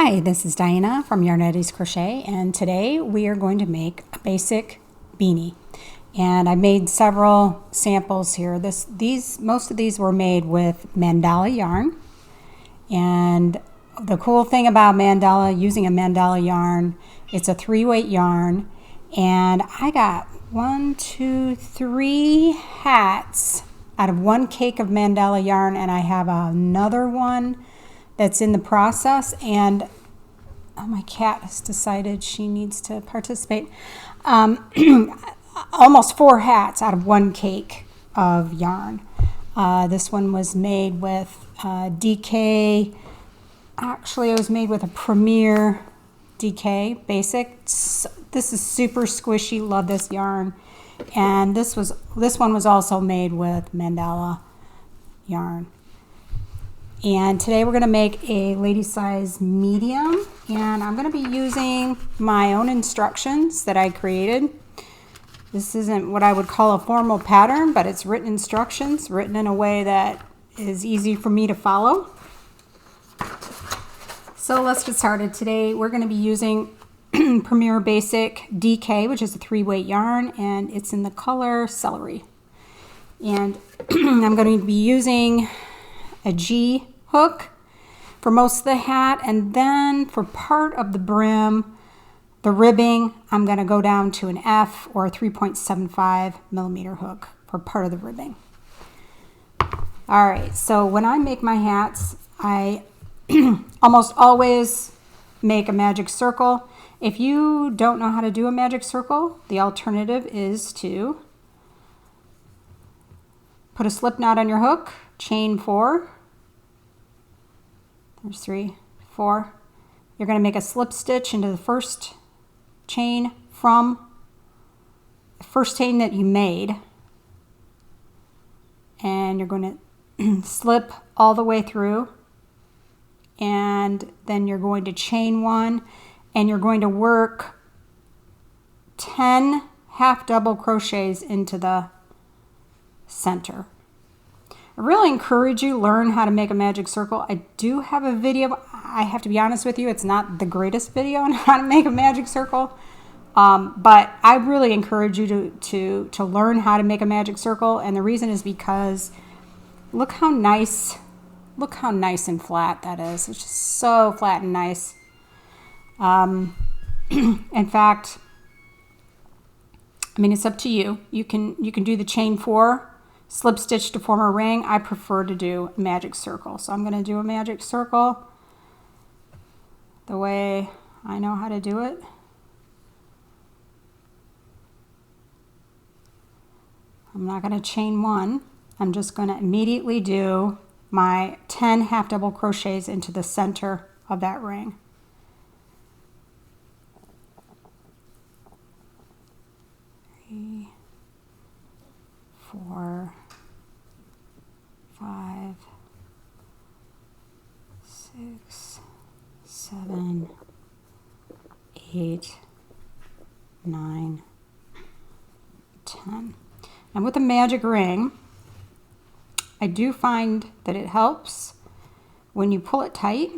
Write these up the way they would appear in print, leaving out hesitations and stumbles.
Hi, this is Diana from Yarn HDC Crochet, and today we are going to make a basic beanie. And I made several samples here. Most of these were made with mandala yarn. And the cool thing about using a mandala yarn, it's a 3-weight yarn. And I got 3 hats out of 1 cake of mandala yarn, and I have another one that's in the process, and my cat has decided she needs to participate. Almost 4 hats out of 1 cake of yarn. This one was made with DK. Actually, it was made with a Premier DK Basic. This is super squishy. Love this yarn. And this one was also made with mandala yarn. And today we're going to make a lady size medium, and I'm going to be using my own instructions that I created. This isn't what I would call a formal pattern, but it's written instructions, written in a way that is easy for me to follow. So let's get started. Today we're going to be using Premier Basic DK, which is a 3-weight yarn, and it's in the color Celery. And I'm going to be using a G hook for most of the hat, and then for part of the brim, the ribbing, I'm going to go down to an F or a 3.75 millimeter hook for part of the ribbing. All right, so when I make my hats, I almost always make a magic circle. If you don't know how to do a magic circle, the alternative is to put a slip knot on your hook, chain 4. There's 3, 4. You're going to make a slip stitch into the first chain from the first chain that you made. And you're going to slip all the way through. And then you're going to chain 1. And you're going to work 10 half double crochets into the center. I really encourage you to learn how to make a magic circle. I do have a video. I have to be honest with you, it's not the greatest video on how to make a magic circle, but I really encourage you to learn how to make a magic circle, and the reason is because look how nice and flat that is. It's just so flat and nice. In fact, I mean, it's up to you. You can do the chain 4. Slip stitch to form a ring. I prefer to do a magic circle. So I'm going to do a magic circle the way I know how to do it. I'm not going to chain 1. I'm just going to immediately do my 10 half double crochets into the center of that ring. 3, 4, 5, 6, 7, 8, 9, 10. And with the magic ring, I do find that it helps when you pull it tight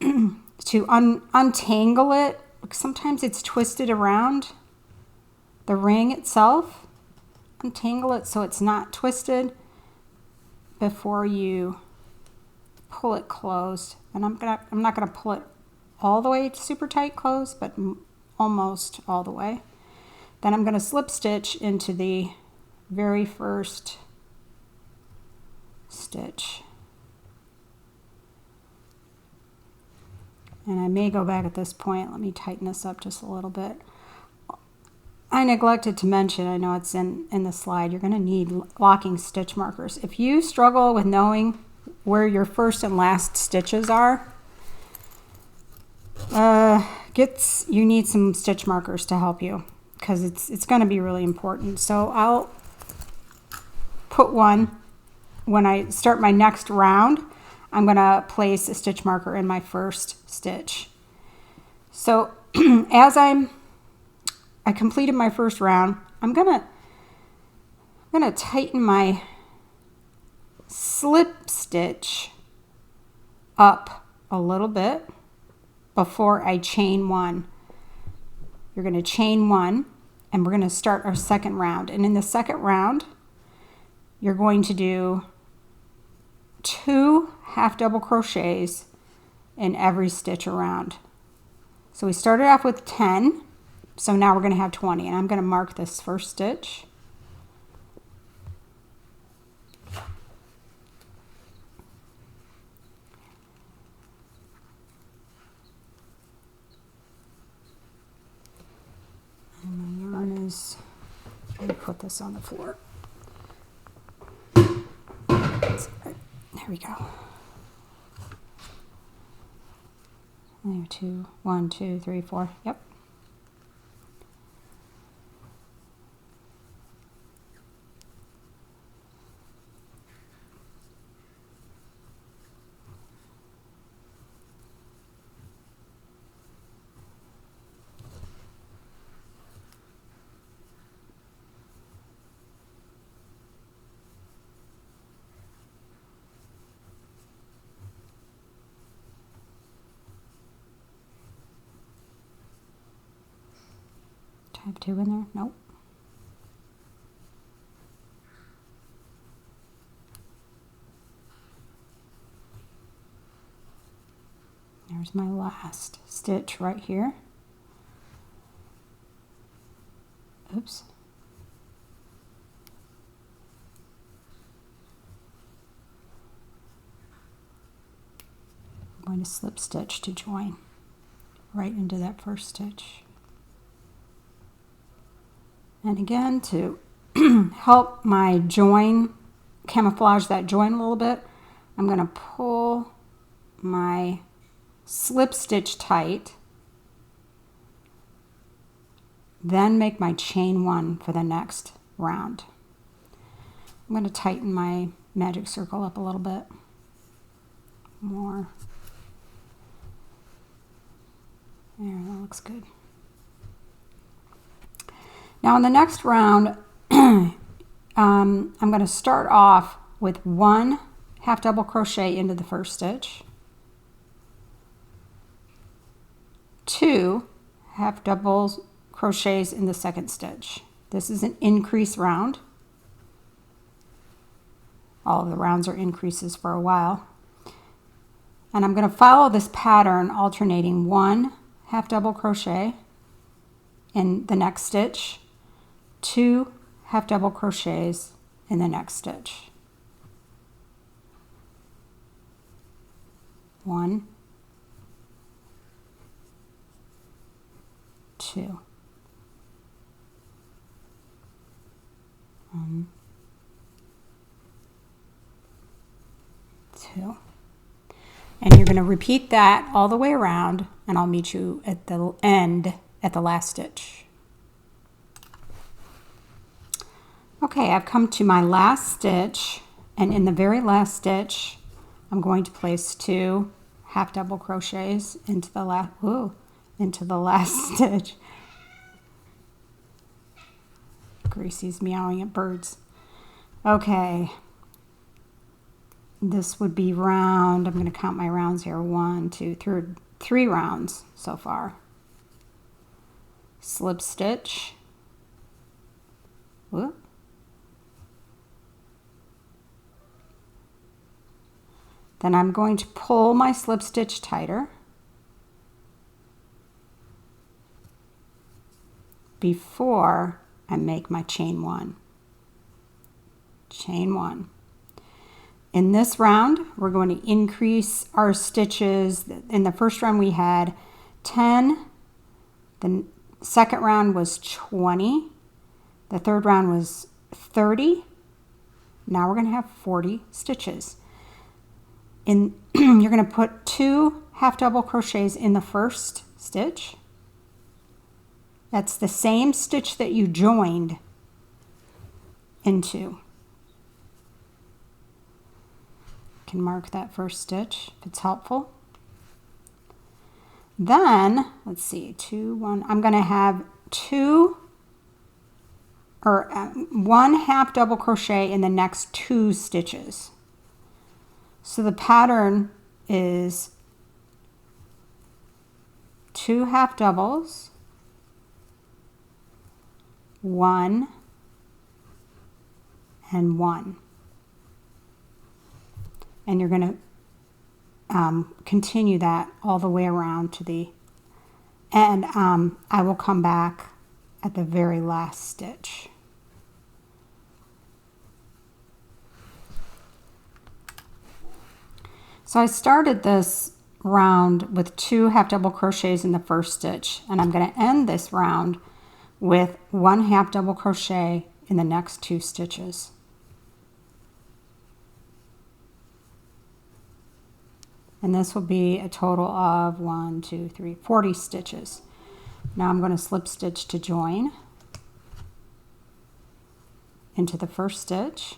to untangle it. Sometimes it's twisted around the ring itself. Untangle it so it's not twisted before you pull it closed. And I'm not gonna pull it all the way super tight closed, but almost all the way. Then I'm gonna slip stitch into the very first stitch. And I may go back at this point. Let me tighten this up just a little bit. I neglected to mention, I know it's in the slide, you're going to need locking stitch markers. If you struggle with knowing where your first and last stitches are, you need some stitch markers to help you, because it's going to be really important. So I'll put one when I start my next round. I'm going to place a stitch marker in my first stitch. So as I completed my first round, I'm gonna tighten my slip stitch up a little bit before I chain one. You're going to chain one, and we're going to start our second round. And in the second round, you're going to do 2 half double crochets in every stitch around. So we started off with 10, so now we're going to have 20, and I'm going to mark this first stitch. And my yarn is, let me put this on the floor. There we go. There, 2, 1, 2, 3, 4. Yep. Have 2 in there? Nope. There's my last stitch right here. Oops. I'm going to slip stitch to join right into that first stitch. And again, to help my join, camouflage that join a little bit, I'm going to pull my slip stitch tight, then make my chain one for the next round. I'm going to tighten my magic circle up a little bit more. There, that looks good. Now in the next round, I'm going to start off with 1 half double crochet into the first stitch, 2 half double crochets in the second stitch. This is an increase round. All of the rounds are increases for a while. And I'm going to follow this pattern, alternating 1 half double crochet in the next stitch, 2 half double crochets in the next stitch. 1, 2. 1, 2. And you're going to repeat that all the way around, and I'll meet you at the end at the last stitch. Okay, I've come to my last stitch, and in the very last stitch, I'm going to place 2 half double crochets into the last stitch. Gracie's meowing at birds. Okay, this would be round, I'm going to count my rounds here, 1, 2, 3 rounds so far. Slip stitch, whoop. Then I'm going to pull my slip stitch tighter before I make my chain 1. Chain 1. In this round, we're going to increase our stitches. In the first round we had 10, the second round was 20, the third round was 30. Now we're going to have 40 stitches. You're going to put 2 half double crochets in the first stitch. That's the same stitch that you joined into. You can mark that first stitch if it's helpful. Then, let's see, 2, 1, I'm going to have 1 half double crochet in the next 2 stitches. So the pattern is 2 half doubles, 1 and 1. And you're going to continue that all the way around to the end. I will come back at the very last stitch. So I started this round with 2 half double crochets in the first stitch, and I'm going to end this round with 1 half double crochet in the next 2 stitches. And this will be a total of 40 stitches. Now I'm going to slip stitch to join into the first stitch.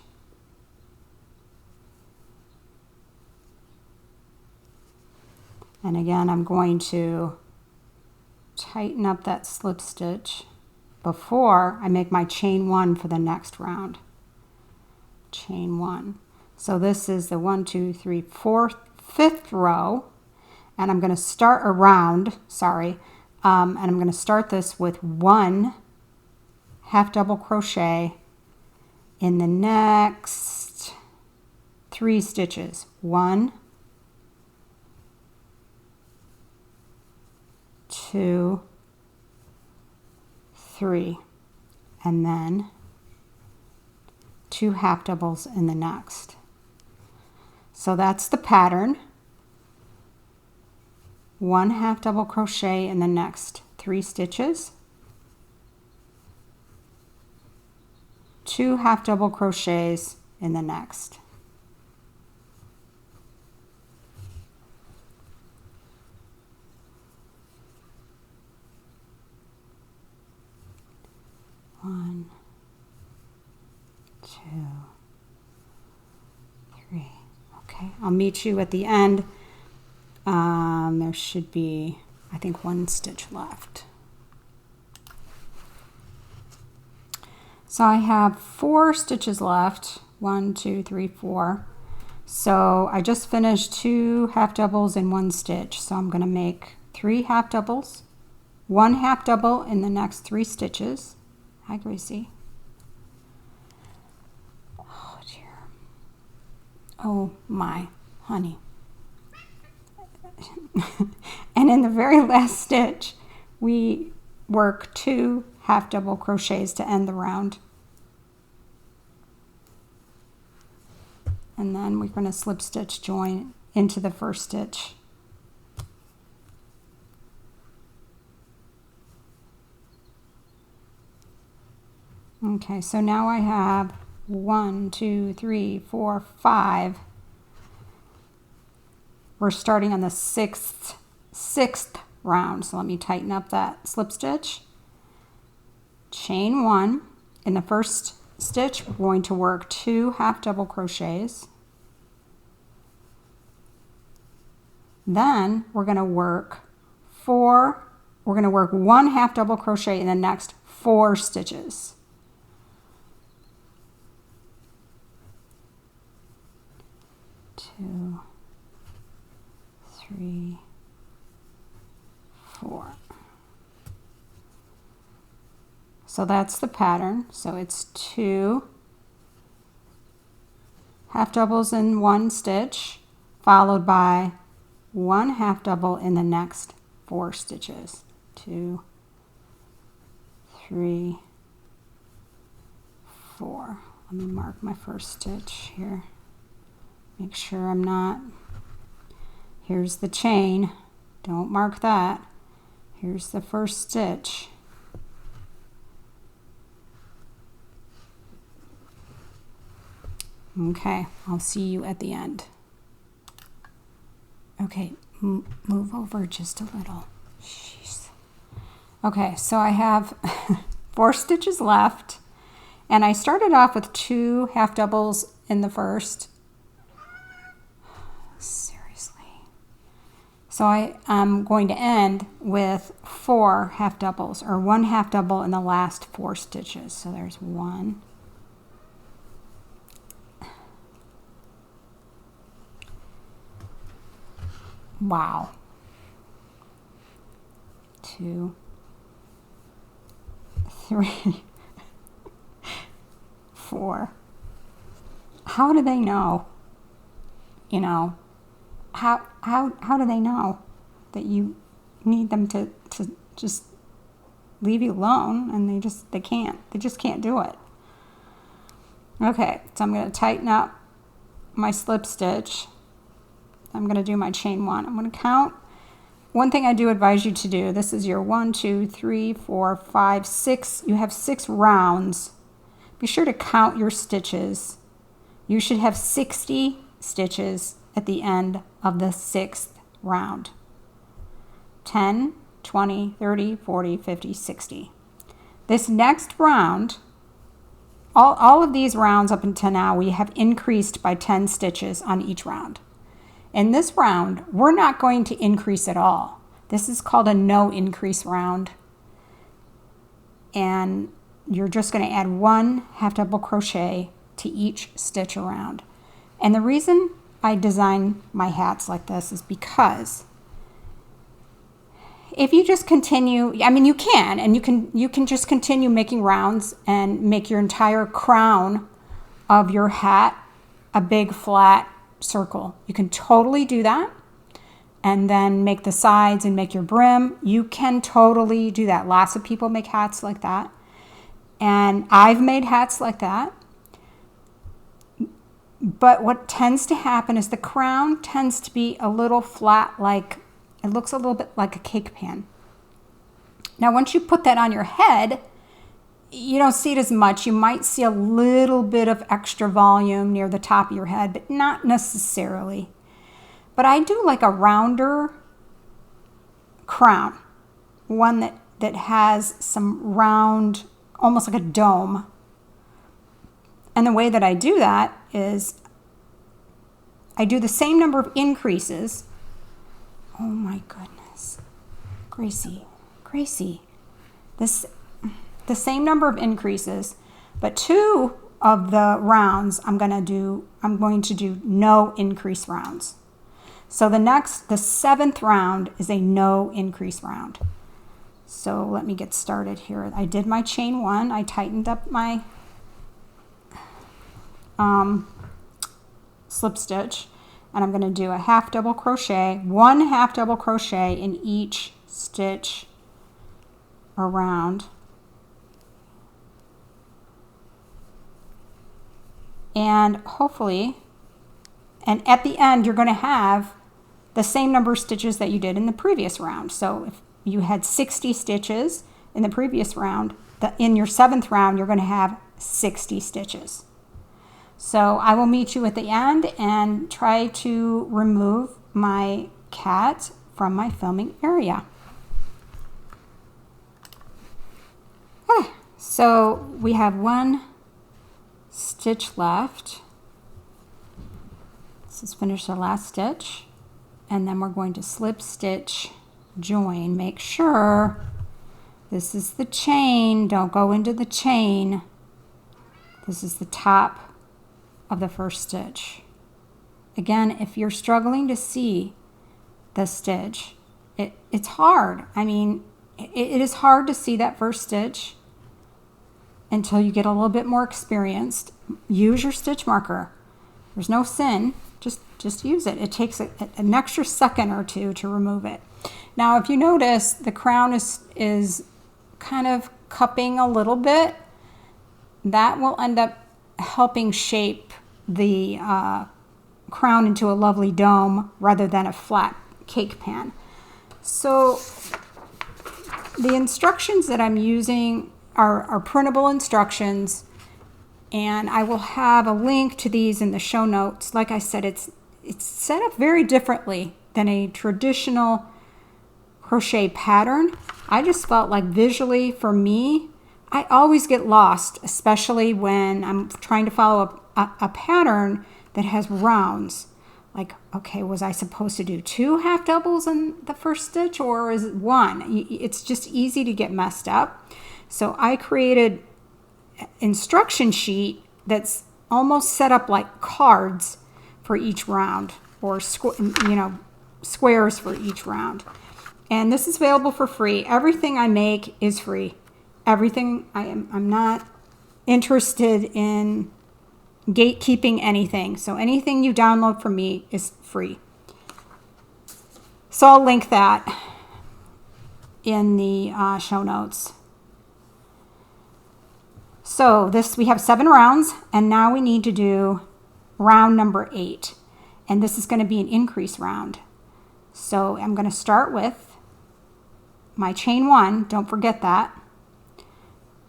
And again, I'm going to tighten up that slip stitch before I make my chain 1 for the next round. Chain 1. So this is the 1, 2, 3, 4th, 5th row, and I'm going to start around, and I'm going to start this with 1 half double crochet in the next 3 stitches. 1, 2, 3, and then 2 half doubles in the next. So that's the pattern. 1 half double crochet in the next 3 stitches. 2 half double crochets in the next. One, 2, 3. Okay, I'll meet you at the end. There should be, I think, 1 stitch left. So I have 4 stitches left. 1, 2, 3, 4. So I just finished 2 half doubles in 1 stitch. So I'm going to make 3 half doubles, 1 half double in the next 3 stitches. Hi, Gracie. Oh, dear. Oh, my honey. And in the very last stitch, we work 2 half double crochets to end the round. And then we're going to slip stitch join into the first stitch. Okay, so now I have 1, 2, 3, 4, 5. We're starting on the sixth round. So let me tighten up that slip stitch. Chain 1. In the first stitch, we're going to work 2 half double crochets. Then we're going to work 1 half double crochet in the next 4 stitches. Two, 3, 4. So that's the pattern. So it's 2 half doubles in 1 stitch, followed by 1 half double in the next 4 stitches. 2, 3, 4. Let me mark my first stitch here. Make sure I'm not. Here's the chain. Don't mark that. Here's the first stitch. Okay, I'll see you at the end. Okay, move over just a little. Jeez. Okay, so I have 4 stitches left, and I started off with 2 half doubles in the first. Seriously. So I am going to end with 4 half doubles, or 1 half double in the last 4 stitches. So there's 1. Wow. 2, 3, 4. How do they know? You know, how do they know that you need them to just leave you alone, and they just can't do it. Okay, so I'm going to tighten up my slip stitch. I'm going to do my chain 1. I'm going to count. One thing I do advise you to do, this is your 1, 2, 3, 4, 5, 6. You have 6 rounds. Be sure to count your stitches. You should have 60 stitches at the end of the 6th round. 10, 20, 30, 40, 50, 60. This next round, all of these rounds up until now, we have increased by 10 stitches on each round. In this round, we're not going to increase at all. This is called a no increase round. And you're just going to add 1 half double crochet to each stitch around. And the reason I design my hats like this is because if you just continue, I mean, you can, and you can just continue making rounds and make your entire crown of your hat a big flat circle. You can totally do that, and then make the sides and make your brim. You can totally do that. Lots of people make hats like that, and I've made hats like that. But what tends to happen is the crown tends to be a little flat, like it looks a little bit like a cake pan. Now, once you put that on your head, you don't see it as much. You might see a little bit of extra volume near the top of your head, but not necessarily. But I do like a rounder crown, one that has some round, almost like a dome. And the way that I do that is I do the same number of increases. Oh my goodness. Gracie. The same number of increases, but 2 of the rounds I'm going to do no increase rounds. So the 7th round is a no increase round. So let me get started here. I did my chain 1. I tightened up my slip stitch, and I'm going to do a half double crochet, 1 half double crochet in each stitch around. And hopefully, and at the end, you're going to have the same number of stitches that you did in the previous round. So if you had 60 stitches in the previous round, in your 7th round, you're going to have 60 stitches. So I will meet you at the end and try to remove my cat from my filming area. So we have 1 stitch left. Let's just finish the last stitch, and then we're going to slip stitch join. Make sure this is the chain. Don't go into the chain. This is the top of the first stitch. Again, if you're struggling to see the stitch, it's hard. I mean, it is hard to see that first stitch until you get a little bit more experienced. Use your stitch marker. There's no sin. Just use it. It takes an extra second or 2 to remove it. Now, if you notice, the crown is kind of cupping a little bit. That will end up helping shape the crown into a lovely dome rather than a flat cake pan. So the instructions that I'm using are printable instructions, and I will have a link to these in the show notes. Like I said, it's set up very differently than a traditional crochet pattern. I just felt like visually, for me, I always get lost, especially when I'm trying to follow a pattern that has rounds. Like, okay, was I supposed to do 2 half doubles in the first stitch, or is it 1? It's just easy to get messed up. So I created an instruction sheet that's almost set up like cards for each round, or squares for each round. And this is available for free. Everything I make is free. Everything I'm not interested in gatekeeping anything. So anything you download from me is free. So I'll link that in the show notes. So we have 7 rounds, and now we need to do round number 8. And this is going to be an increase round. So I'm going to start with my chain 1, don't forget that.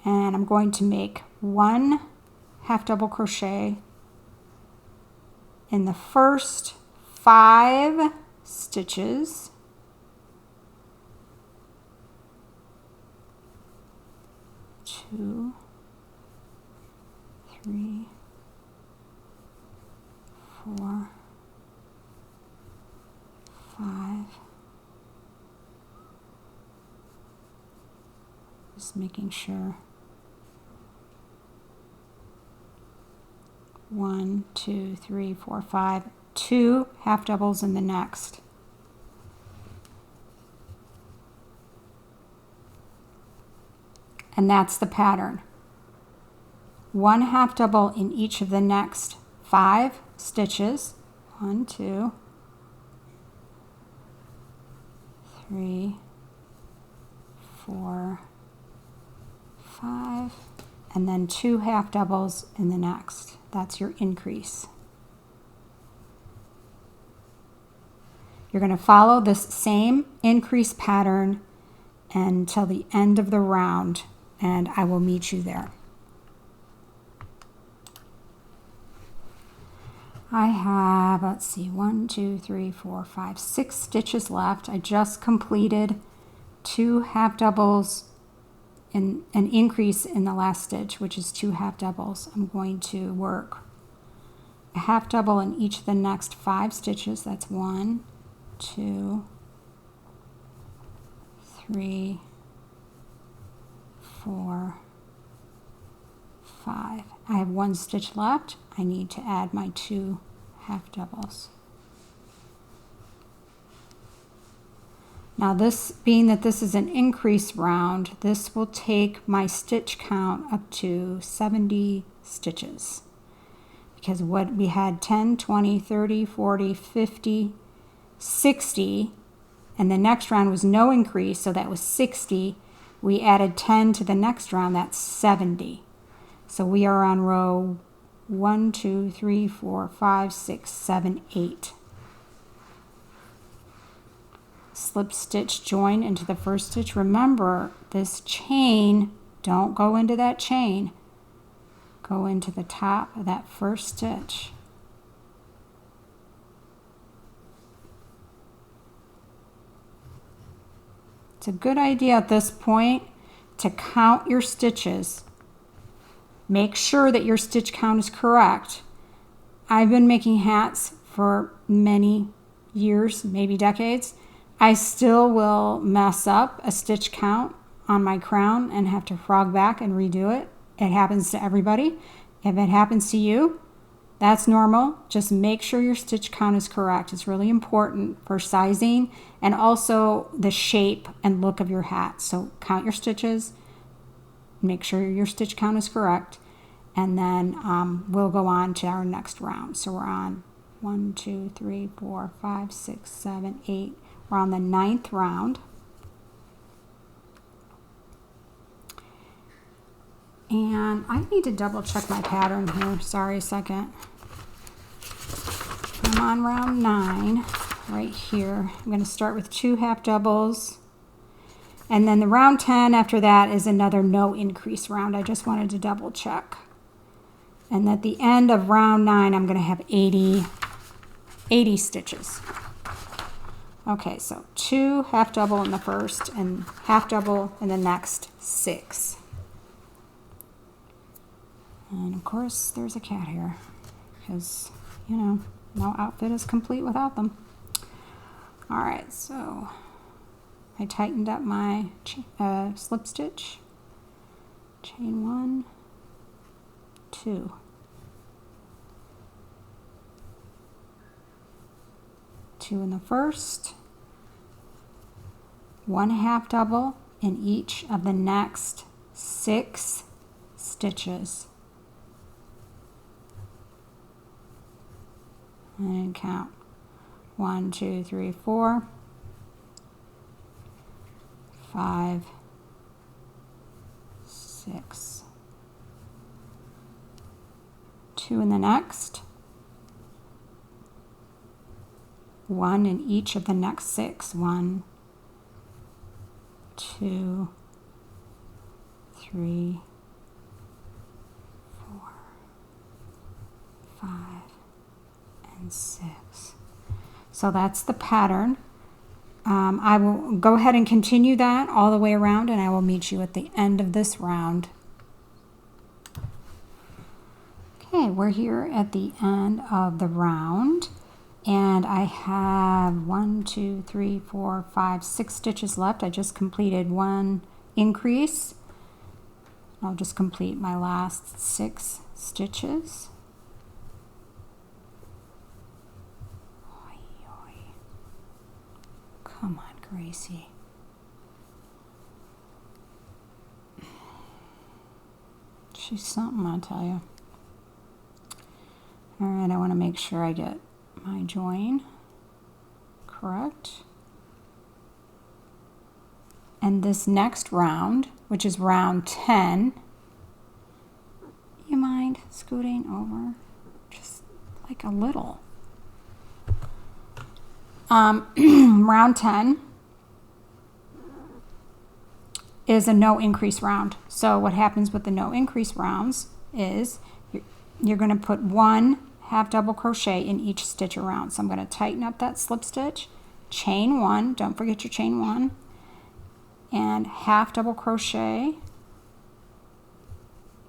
And I'm going to make 1 half double crochet in the first 5 stitches. 2, 3, 4, 5. Just making sure. 1, 2, 3, 4, 5. 2 half doubles in the next. And that's the pattern. 1 half double in each of the next 5 stitches. 1, 2, 3, 4, 5, and then 2 half doubles in the next. That's your increase. You're going to follow this same increase pattern until the end of the round, and I will meet you there. I have, let's see, 1, 2, 3, 4, 5, 6 stitches left. I just completed 2 half doubles in an increase in the last stitch, which is 2 half doubles. I'm going to work a half double in each of the next 5 stitches. That's 1, 2, 3, 4, 5. I have 1 stitch left. I need to add my 2 half doubles. Now this, being that this is an increase round, this will take my stitch count up to 70 stitches. Because what we had 10, 20, 30, 40, 50, 60, and the next round was no increase, so that was 60. We added 10 to the next round, that's 70. So we are on row 1, 2, 3, 4, 5, 6, 7, 8. Slip stitch, join into the first stitch. Remember, this chain, don't go into that chain. Go into the top of that first stitch. It's a good idea at this point to count your stitches. Make sure that your stitch count is correct. I've been making hats for many years, maybe decades. I still will mess up a stitch count on my crown and have to frog back and redo it. It happens to everybody. If it happens to you, that's normal. Just make sure your stitch count is correct. It's really important for sizing and also the shape and look of your hat. So count your stitches, make sure your stitch count is correct, and then we'll go on to our next round. So we're on 1, 2, 3, 4, 5, 6, 7, 8. We're on the 9th round. And I need to double check my pattern here. Sorry a second. I'm on round 9 right here. I'm going to start with 2 half doubles. And then the round 10 after that is another no increase round. I just wanted to double check. And at the end of round 9, I'm going to have 80 stitches. Okay, so 2 half double in the first and half double in the next 6. And of course, there's a cat here because, you know, no outfit is complete without them. All right, so I tightened up my slip stitch, chain 1, 2. 2 in the first, 1 half double in each of the next 6 stitches. And count 1, 2, 3, 4, 5, 6. 2 in the next. 1 in each of the next 6. 1, 2, 3, 4, 5, and 6. So that's the pattern. I will go ahead and continue that all the way around, and I will meet you at the end of this round. Okay, we're here at the end of the round, and I have 1, 2, 3, 4, 5, 6 stitches left. I just completed 1 increase. I'll just complete my last 6 stitches. Come on, Gracie. She's something, I'll tell you. All right, I want to make sure I get my join correct. And this next round, which is round 10, you mind scooting over just like a little? Round 10 is a no increase round. So what happens with the no increase rounds is you're going to put 1 half double crochet in each stitch around. So I'm going to tighten up that slip stitch, chain 1, don't forget your chain 1, and half double crochet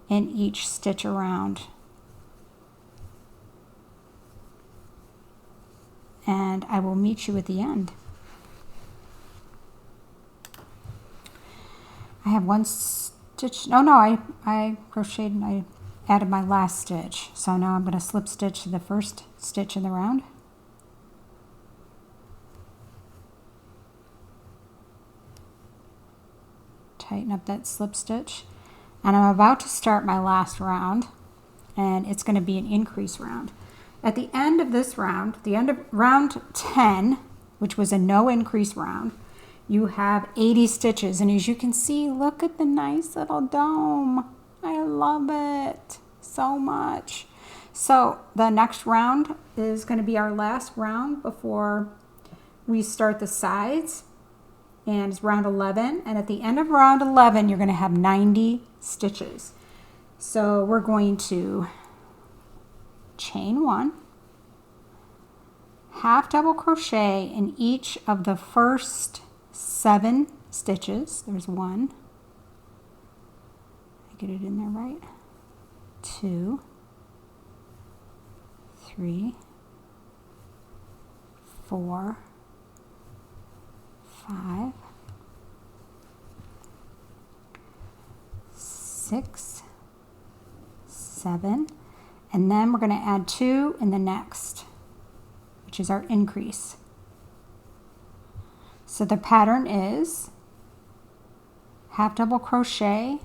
in each stitch around. And I will meet you at the end. I have 1 stitch. Oh no, I crocheted and I added my last stitch. So now I'm going to slip stitch to the first stitch in the round. Tighten up that slip stitch. And I'm about to start my last round, and it's going to be an increase round. At the end of this round, the end of round 10, which was a no increase round, you have 80 stitches. And as you can see, look at the nice little dome. I love it so much. So the next round is going to be our last round before we start the sides. And it's round 11. And at the end of round 11, you're going to have 90 stitches. So we're going to chain 1, half double crochet in each of the first 7 stitches. There's 1. I get it in there right. 2, 3, 4, 5, 6, 7, and then we're going to add 2 in the next, which is our increase. So the pattern is half double crochet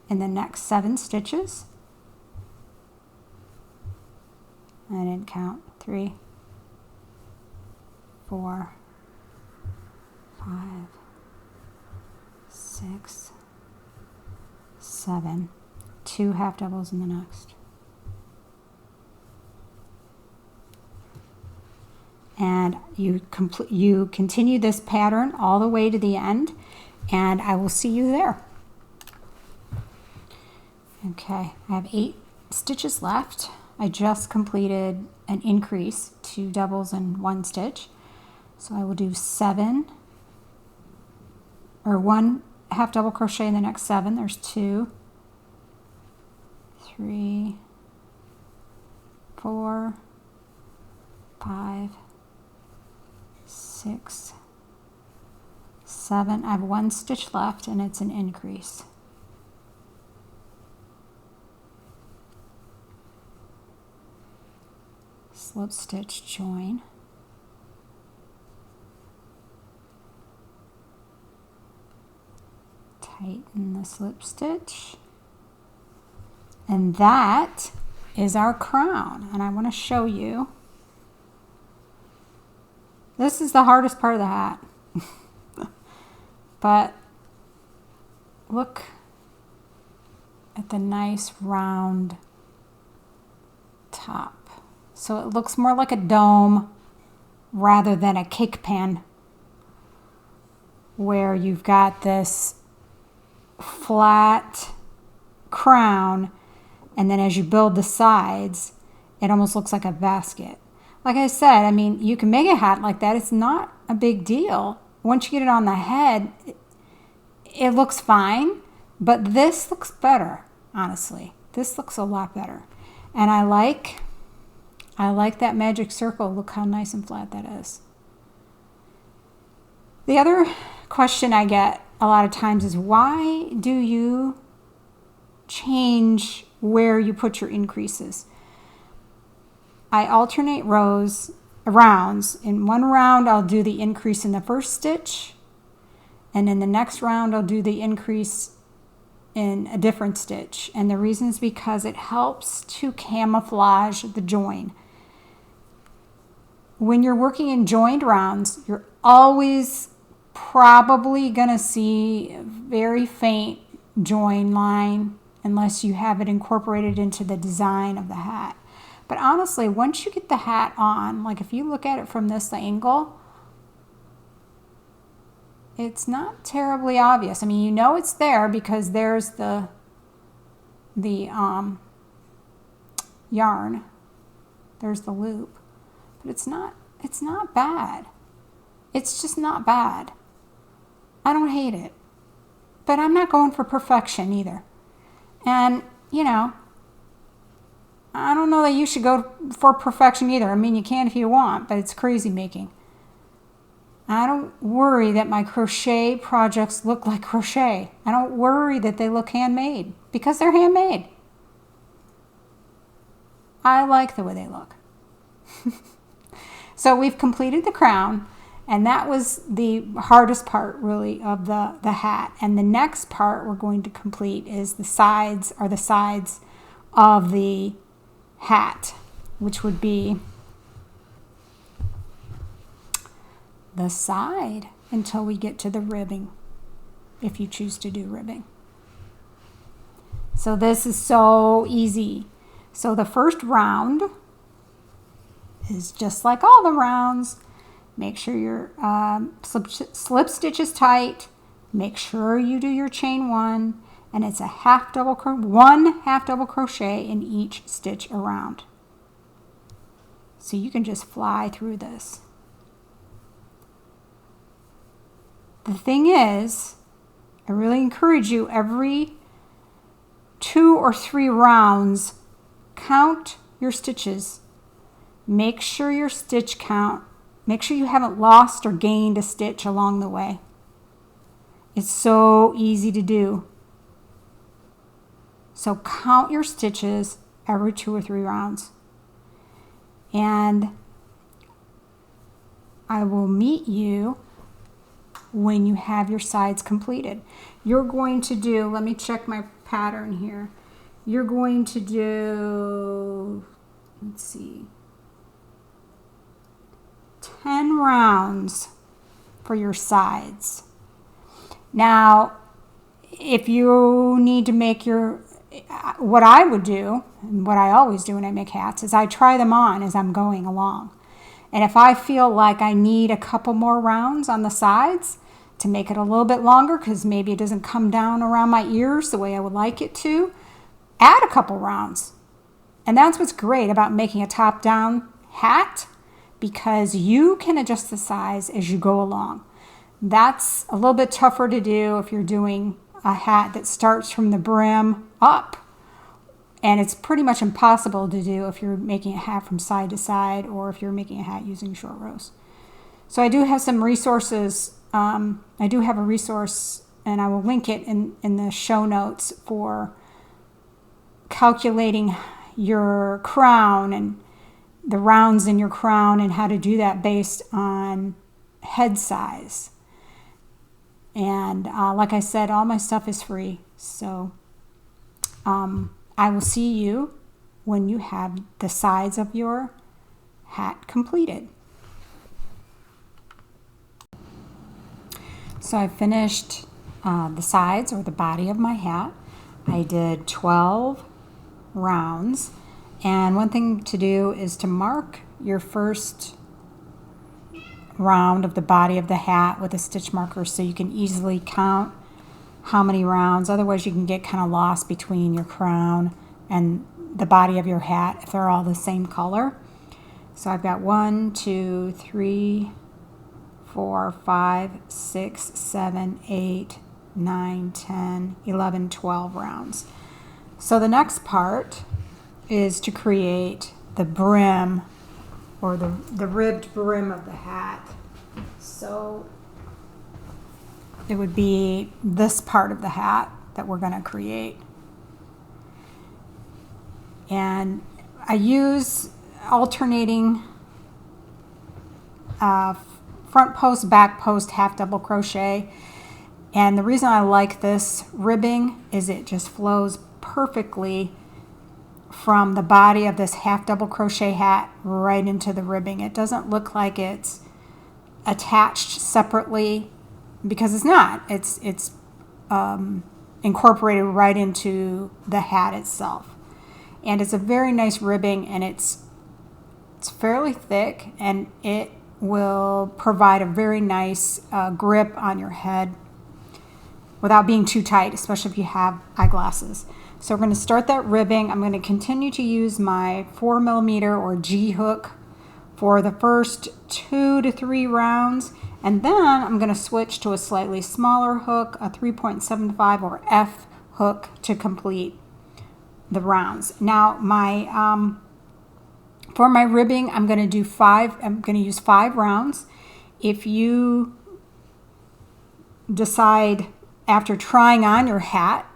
in the next 7 stitches. I didn't count. 3, 4, 5, 6, 7, 2 half doubles in the next. And you continue this pattern all the way to the end, and I will see you there. Okay, I have 8 stitches left. I just completed an increase, 2 doubles and 1 stitch. So I will do 7, or 1 half double crochet in the next 7. There's 2, 3, 4, 5, 6, 7. I have 1 stitch left, and it's an increase. Slip stitch, join. Tighten the slip stitch. And that is our crown. And I want to show you. This is the hardest part of the hat. But look at the nice round top. So it looks more like a dome rather than a cake pan, where you've got this flat crown, and then as you build the sides, it almost looks like a basket. Like I said, I mean, you can make a hat like that. It's not a big deal. Once you get it on the head, it looks fine, but this looks better, honestly. This looks a lot better. And I like that magic circle. Look how nice and flat that is. The other question I get a lot of times is, why do you change where you put your increases? I alternate rounds. In one round, I'll do the increase in the first stitch, and in the next round, I'll do the increase in a different stitch. And the reason is because it helps to camouflage the join. When you're working in joined rounds, you're always probably going to see a very faint join line unless you have it incorporated into the design of the hat. But honestly, once you get the hat on, like if you look at it from this angle, it's not terribly obvious. I mean, you know it's there because there's the yarn. There's the loop. But it's not bad. It's just not bad. I don't hate it. But I'm not going for perfection either. And, you know, I don't know that you should go for perfection either. I mean, you can if you want, but it's crazy making. I don't worry that my crochet projects look like crochet. I don't worry that they look handmade, because they're handmade. I like the way they look. So we've completed the crown, and that was the hardest part really of the hat. And the next part we're going to complete is the sides of the hat, which would be the side until we get to the ribbing, if you choose to do ribbing. So this is so easy. So the first round is just like all the rounds. Make sure your slip stitch is tight. Make sure you do your chain 1, and it's one half double crochet in each stitch around. So you can just fly through this. The thing is, I really encourage you, every 2 or 3 rounds, count your stitches. Make sure your stitch count. Make sure you haven't lost or gained a stitch along the way. It's so easy to do. So count your stitches every 2 or 3 rounds. And I will meet you when you have your sides completed. You're going to do, let me check my pattern here. You're going to do, let's see, 10 rounds for your sides. Now, if you need to make your, what I would do, and what I always do when I make hats, is I try them on as I'm going along. And if I feel like I need a couple more rounds on the sides to make it a little bit longer, because maybe it doesn't come down around my ears the way I would like it to, add a couple rounds. And that's what's great about making a top-down hat, because you can adjust the size as you go along. That's a little bit tougher to do if you're doing a hat that starts from the brim up. And it's pretty much impossible to do if you're making a hat from side to side, or if you're making a hat using short rows. So I do have some resources. I do have a resource, and I will link it in the show notes, for calculating your crown and the rounds in your crown, and how to do that based on head size. And like I said, all my stuff is free. So I will see you when you have the sides of your hat completed. So I finished the sides or the body of my hat. I did 12 rounds, and one thing to do is to mark your first round of the body of the hat with a stitch marker so you can easily count how many rounds. Otherwise you can get kind of lost between your crown and the body of your hat if they're all the same color. So I've got 1, 2, 3, 4, 5, 6, 7, 8, 9, 10, 11, 12 rounds. So the next part is to create the brim, or the ribbed brim of the hat. So it would be this part of the hat that we're going to create. And I use alternating front post, back post, half double crochet. And the reason I like this ribbing is it just flows perfectly from the body of this half double crochet hat right into the ribbing. It doesn't look like it's attached separately, because it's not. It's incorporated right into the hat itself. And it's a very nice ribbing, and it's fairly thick, and it will provide a very nice grip on your head without being too tight, especially if you have eyeglasses. So we're going to start that ribbing. I'm going to continue to use my 4mm or G hook for the first 2 to 3 rounds, and then I'm going to switch to a slightly smaller hook, a 3.75 or F hook, to complete the rounds. Now my for my ribbing, I'm going to use 5 rounds. If you decide after trying on your hat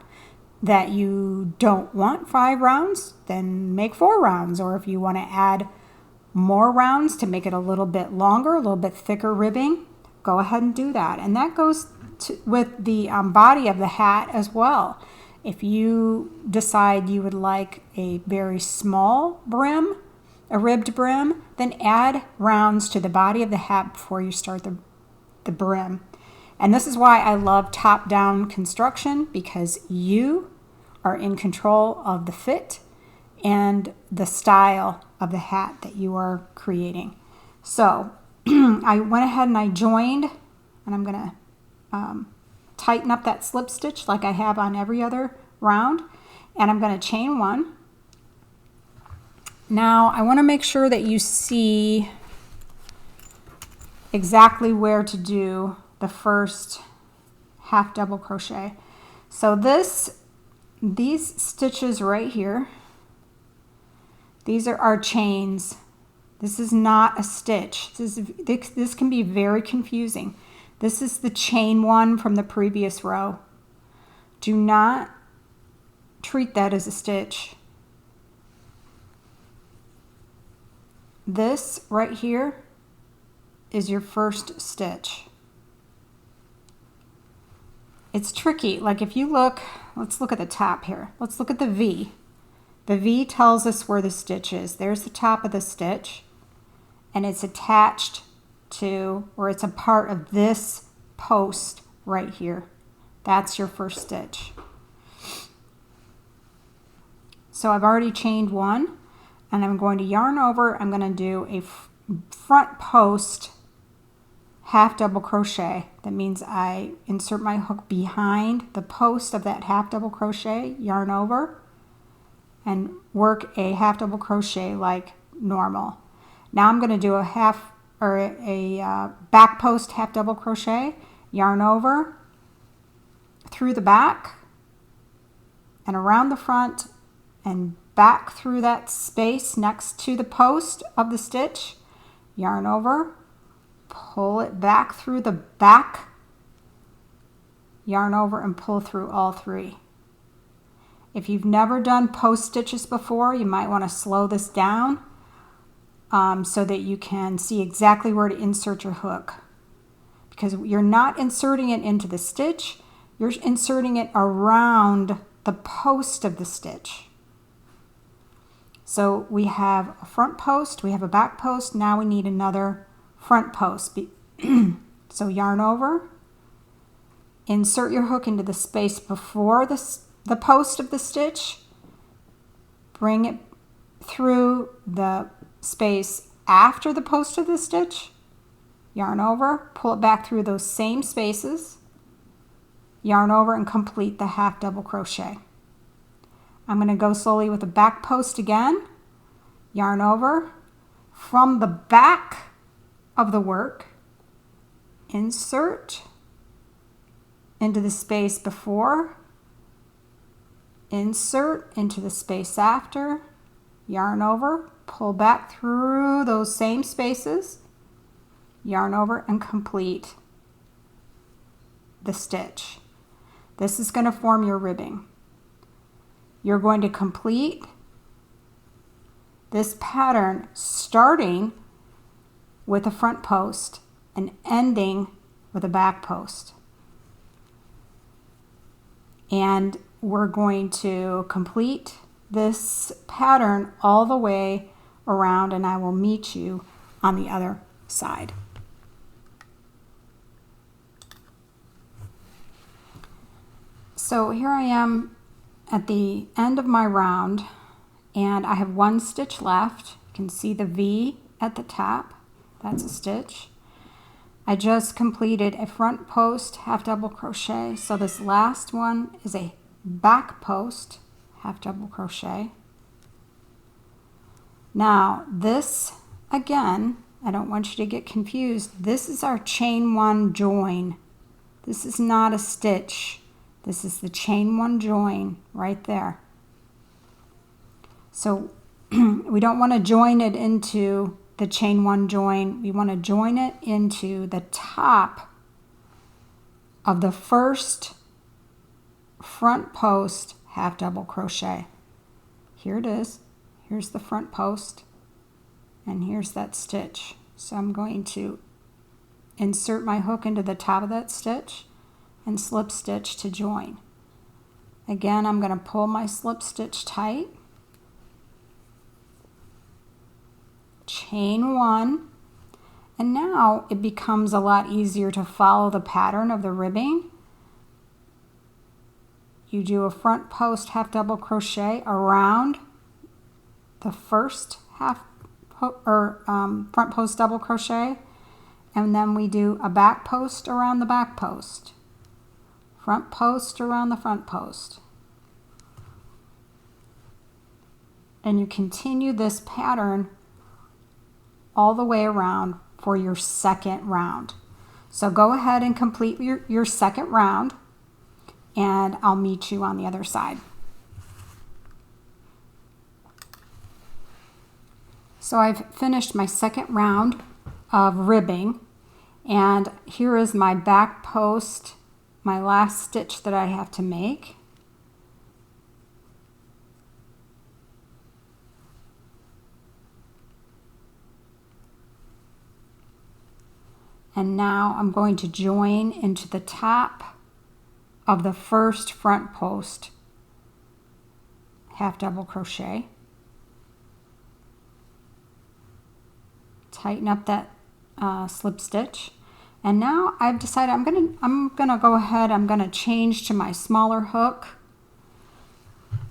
that you don't want 5 rounds, then make 4 rounds. Or if you want to add more rounds to make it a little bit longer, a little bit thicker ribbing, go ahead and do that. And that goes with the body of the hat as well. If you decide you would like a very small brim, a ribbed brim, then add rounds to the body of the hat before you start the brim. And this is why I love top-down construction, because you are in control of the fit and the style of the hat that you are creating. So I went ahead and I joined, and I'm going to tighten up that slip stitch like I have on every other round, and I'm going to chain 1. Now I want to make sure that you see exactly where to do the first half double crochet. So these stitches right here, these are our chains. This is not a stitch. This can be very confusing. This is the chain 1 from the previous row. Do not treat that as a stitch. This right here is your first stitch. It's tricky. Like if you look, let's look at the top here. Let's look at the V. The V tells us where the stitch is. There's the top of the stitch, and it's attached to, or it's a part of this post right here. That's your first stitch. So I've already chained 1, and I'm going to yarn over. I'm going to do a front post half double crochet. That means I insert my hook behind the post of that half double crochet, yarn over, and work a half double crochet like normal. Now I'm going to do a back post half double crochet, yarn over through the back and around the front and back through that space next to the post of the stitch, yarn over, pull it back through the back, yarn over, and pull through all 3. If you've never done post stitches before, you might want to slow this down so that you can see exactly where to insert your hook. because you're not inserting it into the stitch, you're inserting it around the post of the stitch. So we have a front post, we have a back post, now we need another front post. So yarn over, insert your hook into the space before the post of the stitch, bring it through the space after the post of the stitch, yarn over, pull it back through those same spaces, yarn over, and complete the half double crochet. I'm going to go slowly with the back post again, yarn over, from the back of the work, insert into the space before, insert into the space after, yarn over, pull back through those same spaces, yarn over, and complete the stitch. This is going to form your ribbing. You're going to complete this pattern starting with a front post and ending with a back post. And we're going to complete this pattern all the way around, and I will meet you on the other side. So here I am at the end of my round, and I have one stitch left. You can see the V at the top. That's a stitch. I just completed a front post half double crochet, so this last one is a back post half double crochet. Now this, again, I don't want you to get confused, this is our chain one join. This is not a stitch. This is the chain one join right there. So we don't want to join it into the chain one join. We want to join it into the top of the first front post half double crochet. Here it is. Here's the front post, and here's that stitch. So I'm going to insert my hook into the top of that stitch and slip stitch to join. Again, I'm going to pull my slip stitch tight, chain one, and now it becomes a lot easier to follow the pattern of the ribbing. You do a front post half double crochet around the first front post double crochet, and then we do a back post around the back post, front post around the front post, and you continue this pattern all the way around for your second round. So go ahead and complete your second round, and I'll meet you on the other side. So I've finished my second round of ribbing, and here is my back post, my last stitch that I have to make. And now I'm going to join into the top of the first front post half double crochet. Tighten up that slip stitch, and now I've decided I'm gonna go ahead. I'm gonna change to my smaller hook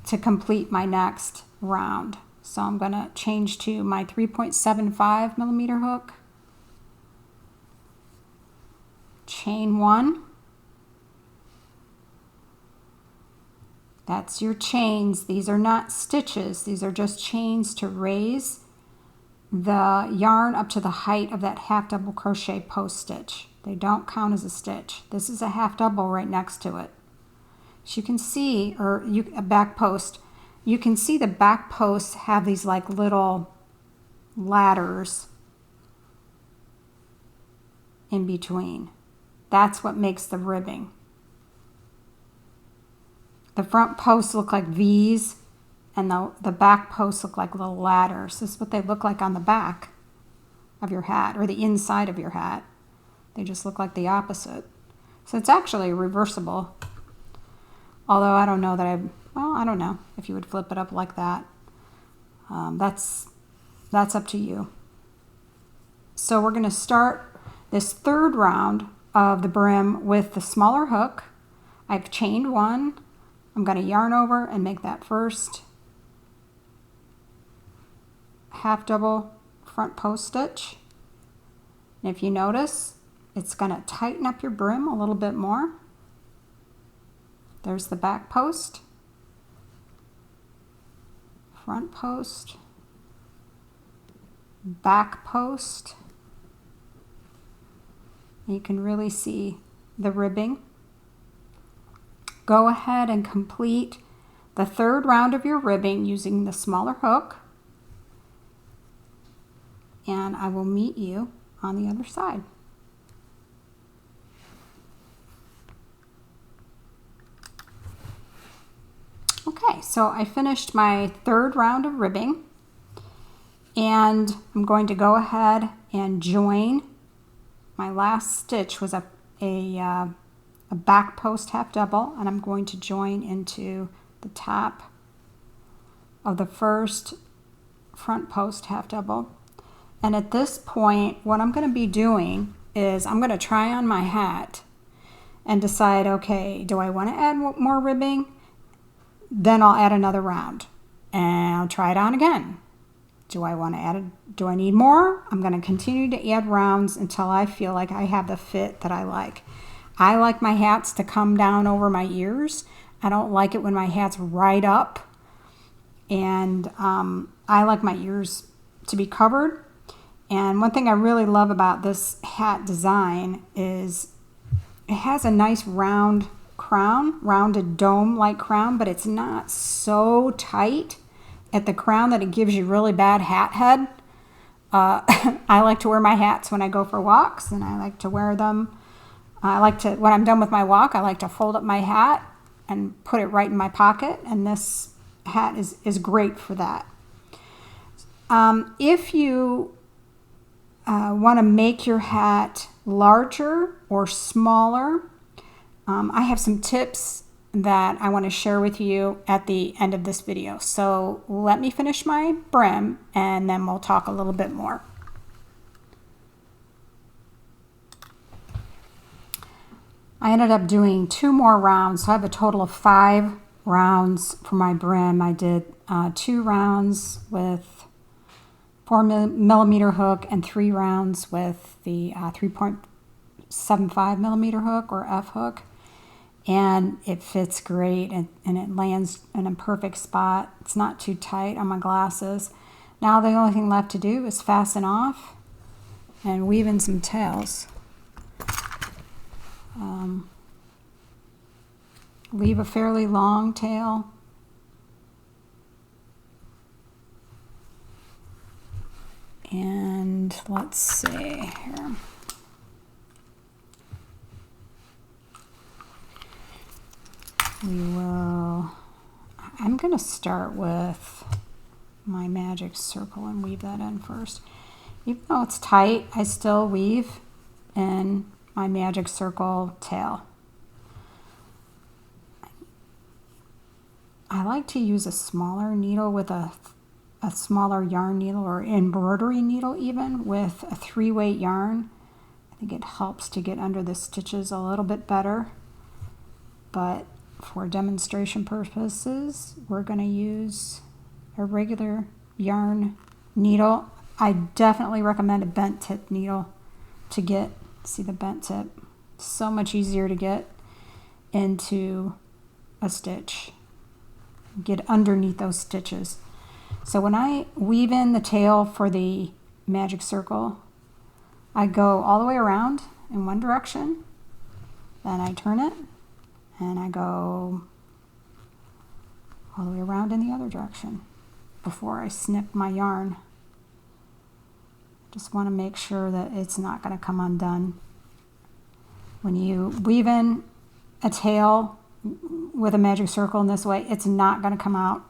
to complete my next round. So I'm gonna change to my 3.75 millimeter hook. Chain one. That's your chains. These are not stitches. These are just chains to raise the yarn up to the height of that half double crochet post stitch. They don't count as a stitch. This is a half double right next to it. So you can see, a back post, you can see the back posts have these like little ladders in between. That's what makes the ribbing. The front posts look like V's, and the back posts look like little ladders. This is what they look like on the back of your hat, or the inside of your hat. They just look like the opposite. So it's actually reversible. Although I don't know that I don't know if you would flip it up like that. That's up to you. So we're going to start this third round of the brim with the smaller hook. I've chained one. I'm going to yarn over and make that first half double front post stitch. And if you notice, it's going to tighten up your brim a little bit more. There's the back post, front post, back post. You can really see the ribbing. Go ahead and complete the third round of your ribbing using the smaller hook. And I will meet you on the other side. Okay, so I finished my third round of ribbing, and I'm going to go ahead and join. My last stitch was a back post half double, and I'm going to join into the top of the first front post half double. And at this point, what I'm going to be doing is I'm going to try on my hat and decide, okay, do I want to add more ribbing? Then I'll add another round and I'll try it on again. Do I need more? I'm going to continue to add rounds until I feel like I have the fit that I like. I like my hats to come down over my ears. I don't like it when my hat's right up. And I like my ears to be covered. And one thing I really love about this hat design is it has a nice round crown, rounded dome-like crown, but it's not so tight at the crown that it gives you really bad hat head. I like to wear my hats when I go for walks, and I like to wear them. When I'm done with my walk, I like to fold up my hat and put it right in my pocket, and this hat is great for that. If you want to make your hat larger or smaller, I have some tips that I want to share with you at the end of this video. So let me finish my brim and then we'll talk a little bit more. I ended up doing 2 more rounds, so I have a total of 5 rounds for my brim. I did 2 rounds with 4mm hook and 3 rounds with the 3.75mm hook or F hook. And it fits great and it lands in a perfect spot. It's not too tight on my glasses. Now the only thing left to do is fasten off and weave in some tails. Leave a fairly long tail. And let's see here. I'm going to start with my magic circle and weave that in first. Even though it's tight, I still weave in my magic circle tail. I like to use a smaller needle with a smaller yarn needle or embroidery needle even with a 3-weight yarn. I think it helps to get under the stitches a little bit better. But for demonstration purposes, we're going to use a regular yarn needle. I definitely recommend a bent tip needle to see the bent tip. So much easier to get into a stitch. Get underneath those stitches. So when I weave in the tail for the magic circle, I go all the way around in one direction, then I turn it, and I go all the way around in the other direction before I snip my yarn. Just want to make sure that it's not going to come undone. When you weave in a tail with a magic circle in this way, it's not going to come out.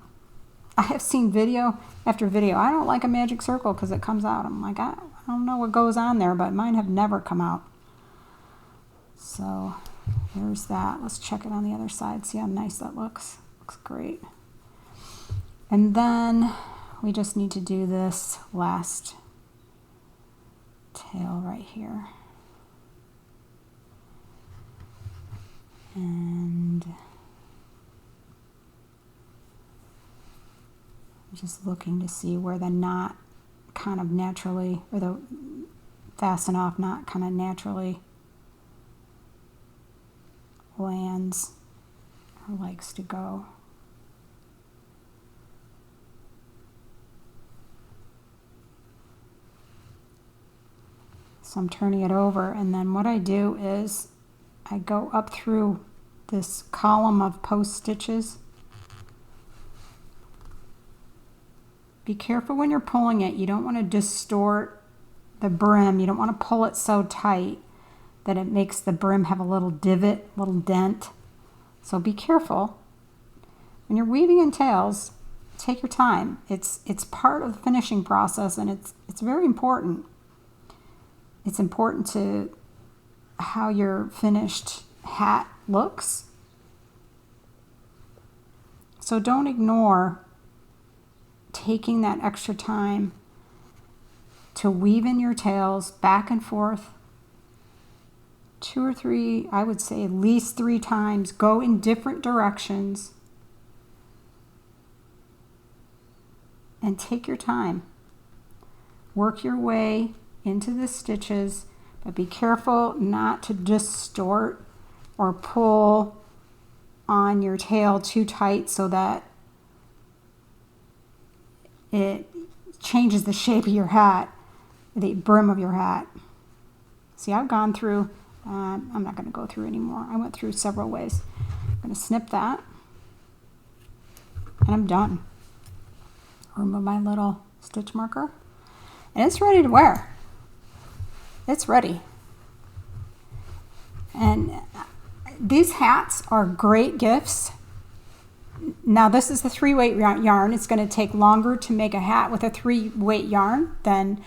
I have seen video after video. I don't like a magic circle because it comes out. I'm like, I don't know what goes on there, but mine have never come out. So there's that. Let's check it on the other side. See how nice that looks. Looks great. And then we just need to do this last tail right here. And I'm just looking to see where the knot kind of naturally, or the fasten off knot kind of naturally lands or likes to go. So I'm turning it over, and then what I do is I go up through this column of post stitches. Be careful when you're pulling it. You don't want to distort the brim. You don't want to pull it so tight that it makes the brim have a little divot, little dent. So be careful. When you're weaving in tails, take your time. It's part of the finishing process, and it's very important. It's important to how your finished hat looks. So don't ignore taking that extra time to weave in your tails back and forth 2 or 3, I would say at least 3 times. Go in different directions and take your time. Work your way into the stitches, but be careful not to distort or pull on your tail too tight so that it changes the shape of your hat, the brim of your hat. See, I've gone through, I'm not going to go through anymore. I went through several ways. I'm going to snip that, and I'm done. Remove my little stitch marker, and it's ready to wear. It's ready. And these hats are great gifts. Now this is the 3-weight yarn. It's going to take longer to make a hat with a 3-weight yarn than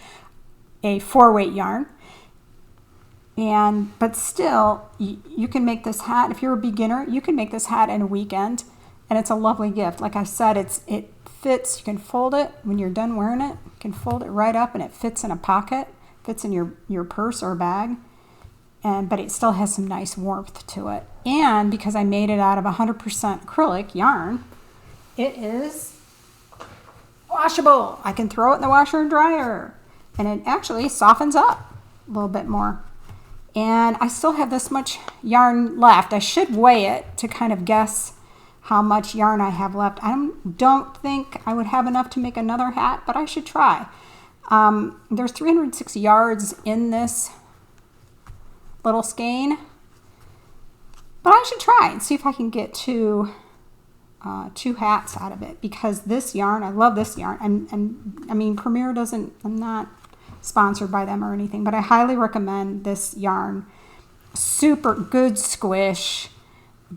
a 4-weight yarn. But still, you can make this hat, if you're a beginner, you can make this hat in a weekend, and it's a lovely gift. Like I said, it fits. You can fold it when you're done wearing it. You can fold it right up, and it fits in a pocket, fits in your purse or bag. But it still has some nice warmth to it. And because I made it out of 100% acrylic yarn, it is washable. I can throw it in the washer and dryer, and it actually softens up a little bit more. And I still have this much yarn left. I should weigh it to kind of guess how much yarn I have left. I don't think I would have enough to make another hat, but I should try. There's 306 yards in this little skein, but I should try and see if I can get two hats out of it, because this yarn, I love this yarn. And I mean, Premier doesn't, I'm not sponsored by them or anything, but I highly recommend this yarn. Super good squish,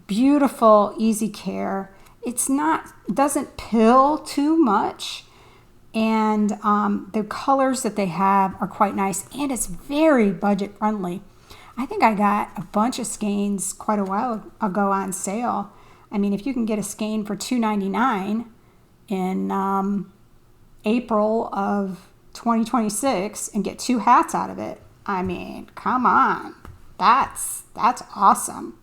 beautiful, easy care. Doesn't pill too much, and the colors that they have are quite nice, and it's very budget friendly. I think I got a bunch of skeins quite a while ago on sale. I mean, if you can get a skein for $2.99 in April of 2026 and get 2 hats out of it, I mean, come on, that's awesome.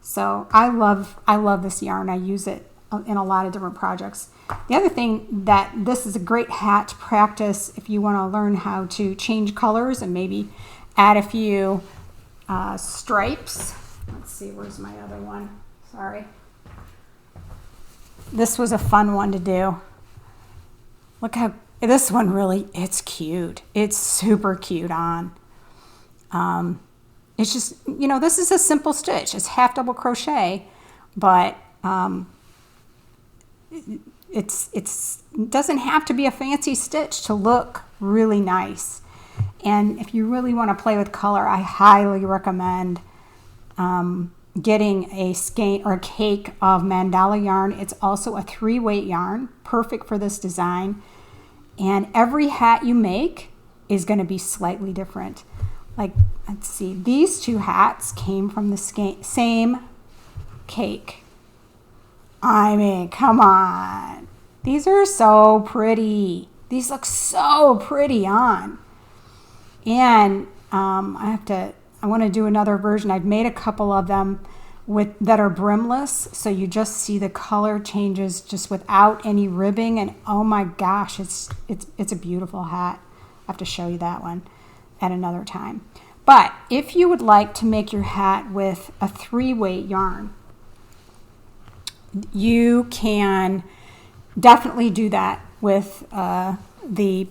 So I love this yarn. I use it in a lot of different projects. The other thing, that this is a great hat to practice if you want to learn how to change colors and maybe add a few stripes. Let's see, where's my other one? Sorry. This was a fun one to do. Look how, this one really, it's cute. It's super cute on. It's just, you know, this is a simple stitch. It's half double crochet, but it doesn't have to be a fancy stitch to look really nice. And if you really want to play with color, I highly recommend getting a skein or a cake of mandala yarn. It's also a 3-weight yarn, perfect for this design. And every hat you make is going to be slightly different. like, let's see, these two hats came from the same cake. I mean, come on. These are so pretty. These look so pretty on. And I want to do another version. I've made a couple of them that are brimless, so you just see the color changes just without any ribbing, and oh my gosh, it's a beautiful hat. I have to show you that one at another time. But if you would like to make your hat with a 3-weight yarn, you can definitely do that with the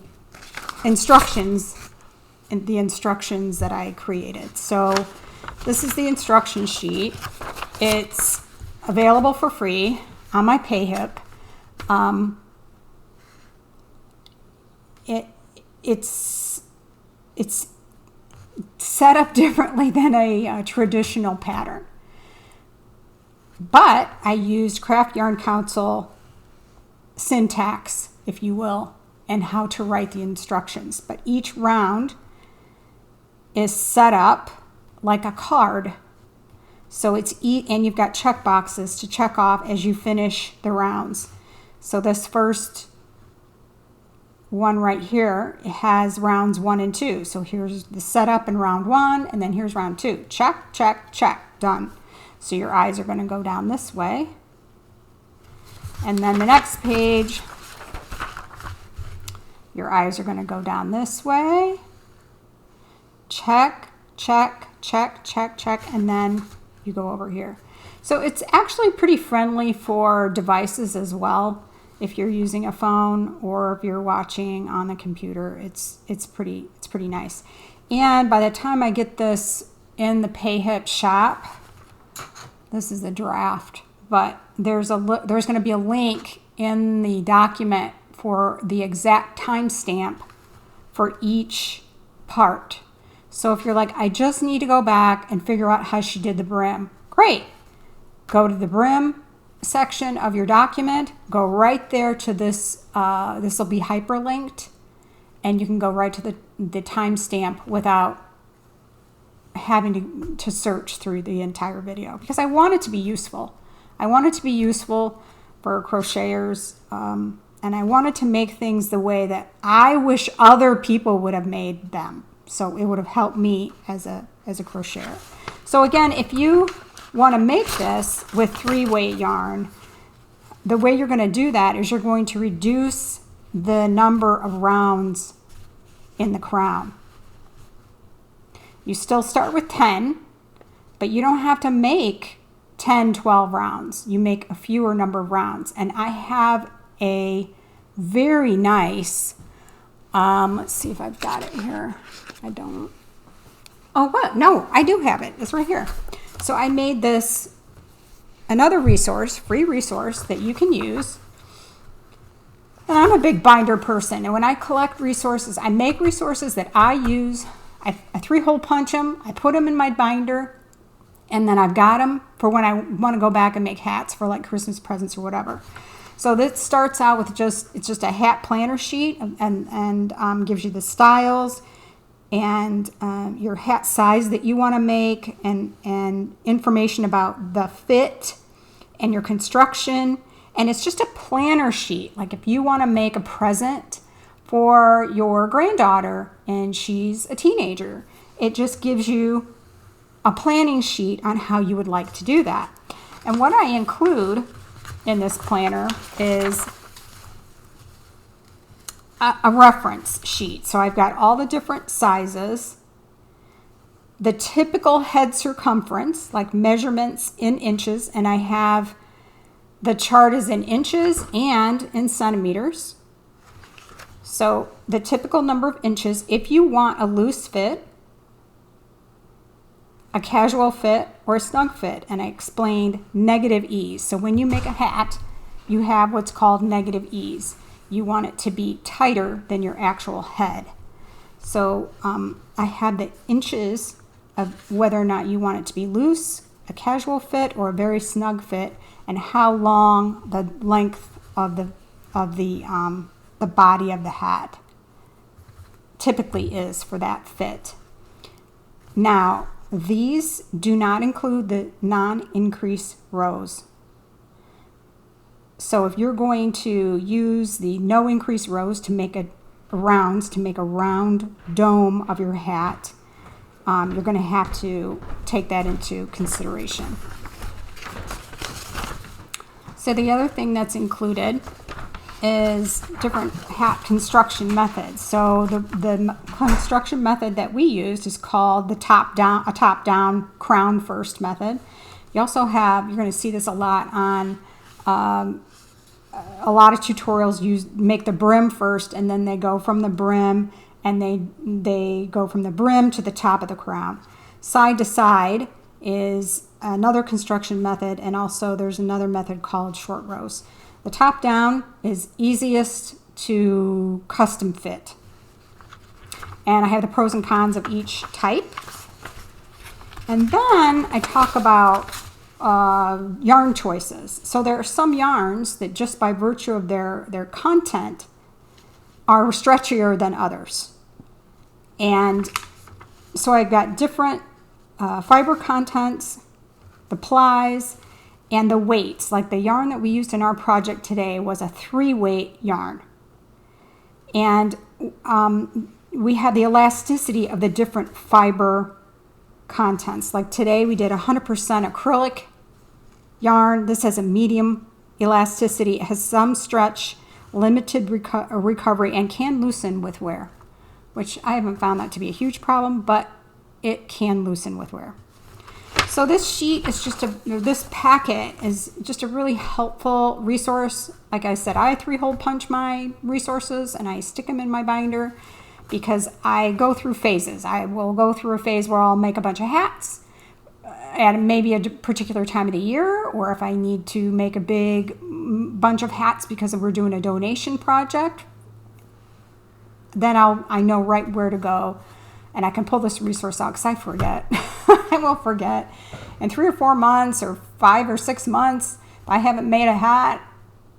instructions that I created. So this is the instruction sheet. It's available for free on my PayHip. It's set up differently than a traditional pattern. But I used Craft Yarn Council syntax, if you will, and how to write the instructions. But each round is set up like a card. So and you've got check boxes to check off as you finish the rounds. So this first one right here, it has rounds 1 and 2. So here's the setup in round 1, and then here's round 2. Check, check, check, done. So your eyes are going to go down this way. And then the next page, your eyes are going to go down this way. Check, check, check, check, check, and then you go over here. So it's actually pretty friendly for devices as well. If you're using a phone or if you're watching on the computer, it's pretty nice. And by the time I get this in the PayHip shop, this is the draft, but there's going to be a link in the document for the exact timestamp for each part. So if you're like, I just need to go back and figure out how she did the brim, great. Go to the brim section of your document, go right there to this. This will be hyperlinked, and you can go right to the timestamp without having to search through the entire video, because I want it to be useful. I want it to be useful for crocheters, and I wanted to make things the way that I wish other people would have made them. So it would have helped me as a crocheter. So again, if you want to make this with 3-weight yarn, the way you're going to do that is you're going to reduce the number of rounds in the crown. You still start with 10, but you don't have to make 10, 12 rounds. You make a fewer number of rounds. And I have a very nice, let's see if I've got it here. I don't. Oh, what? No, I do have it. It's right here. So I made this another resource, free resource that you can use. And I'm a big binder person. And when I collect resources, I make resources that I use. I 3-hole punch them. I put them in my binder. And then I've got them for when I want to go back and make hats for like Christmas presents or whatever. So this starts out with it's just a hat planner sheet and gives you the styles and your hat size that you want to make and information about the fit and your construction. And it's just a planner sheet. Like if you want to make a present for your granddaughter and she's a teenager, it just gives you a planning sheet on how you would like to do that. And what I include in this planner is a reference sheet. So I've got all the different sizes, the typical head circumference, like measurements in inches, and I have the chart is in inches and in centimeters. So the typical number of inches, if you want a loose fit, a casual fit, or a snug fit, and I explained negative ease. So when you make a hat, you have what's called negative ease. You want it to be tighter than your actual head. So I had the inches of whether or not you want it to be loose, a casual fit, or a very snug fit, and how long the length of the body of the hat typically is for that fit. Now, these do not include the non-increase rows. So if you're going to use the no increase rows to make a round dome of your hat, you're going to have to take that into consideration. So the other thing that's included is different hat construction methods. So the construction method that we used is called the top-down crown first method. You also have, you're going to see this a lot on a lot of tutorials, make the brim first, and then they go from the brim, and they go from the brim to the top of the crown. Side to side is another construction method, and also there's another method called short rows. The top down is easiest to custom fit. And I have the pros and cons of each type. And then I talk about yarn choices. So there are some yarns that just by virtue of their content are stretchier than others. And so I've got different fiber contents, the plies, and the weights. Like the yarn that we used in our project today was a 3-weight yarn. And we had the elasticity of the different fiber contents. Like today we did 100% acrylic yarn. This has a medium elasticity. It has some stretch, limited recovery, and can loosen with wear, which I haven't found that to be a huge problem, but it can loosen with wear. So this sheet is this packet is just a really helpful resource. Like I said, I 3-hole punch my resources and I stick them in my binder because I go through phases. I will go through a phase where I'll make a bunch of hats at maybe a particular time of the year, or if I need to make a big bunch of hats because we're doing a donation project, then I know right where to go. And I can pull this resource out because I forget. I will forget. In 3 or 4 months or 5 or 6 months, if I haven't made a hat,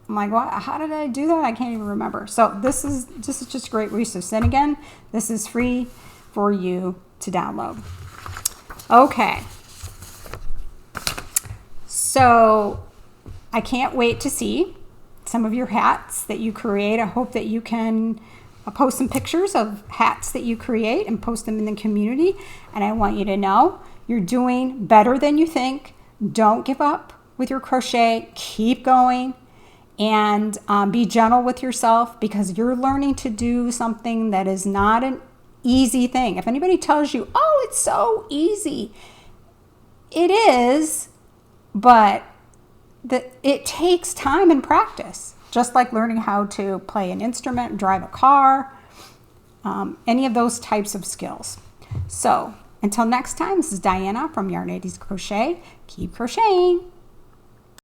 I'm like, what? How did I do that? I can't even remember. So this is just a great resource. And again, this is free for you to download. Okay. So I can't wait to see some of your hats that you create. I hope that you can post some pictures of hats that you create and post them in the community. And I want you to know you're doing better than you think. Don't give up with your crochet. Keep going and be gentle with yourself because you're learning to do something that is not an easy thing. If anybody tells you, oh, it's so easy, it is, but it takes time and practice. Just like learning how to play an instrument, drive a car, any of those types of skills. So until next time, this is Diana from Yarn 80s Crochet. Keep crocheting.